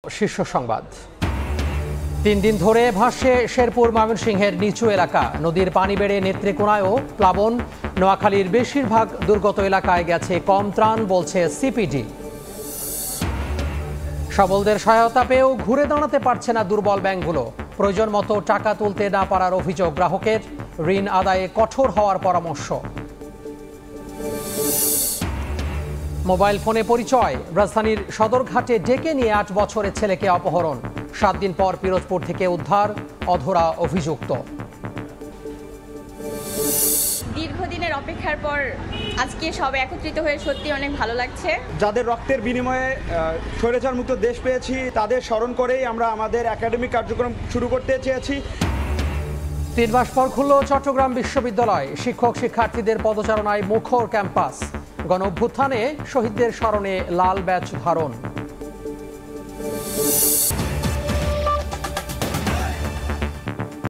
শীর্ষ সংবাদ। 3 দিন ধরে ভাসছে শেরপুর ময়মনসিংহের নিচু এলাকা। নদীর পানি বেড়ে নেত্রকোনায়ও প্লাবন। নোয়াখালীর বেশিরভাগ দুর্গত এলাকায় গেছে কম ত্রাণ, বলছে সিপিডি। সবলদের সহায়তা পেয়েও ঘুরে দাঁড়াতে পারছে না দুর্বল ব্যাংকগুলো। প্রয়োজন মতো টাকা তুলতে না পারার অভিযোগ গ্রাহকের। ঋণ আদায়ে কঠোর হওয়ার পরামর্শ। মোবাইল ফোনে পরিচয়। রাজধানীর সদরঘাটে ডেকে নিয়ে 8 বছরের ছেলেকে অপহরণ। 7 দিন পর পিরোজপুর থেকে উদ্ধার অধরা অভিযুক্ত। দীর্ঘদিনের অপেক্ষার পর আজকে সব একত্রিত হয়ে সত্যি অনেক ভালো লাগছে। যাদের রক্তের বিনিময়ে স্বৈরাচার মুক্ত দেশ পেয়েছি, তাদের স্মরণ করেই আমরা আমাদের একাডেমিক কার্যক্রম শুরু করতে চেয়েছি। 3 মাস পর খুলল চট্টগ্রাম বিশ্ববিদ্যালয়। শিক্ষক শিক্ষার্থীদের পদচারণায় মুখর ক্যাম্পাস। গণ অভ্যুত্থানে শহীদদের স্মরণে লাল ব্যাজ ধারণ।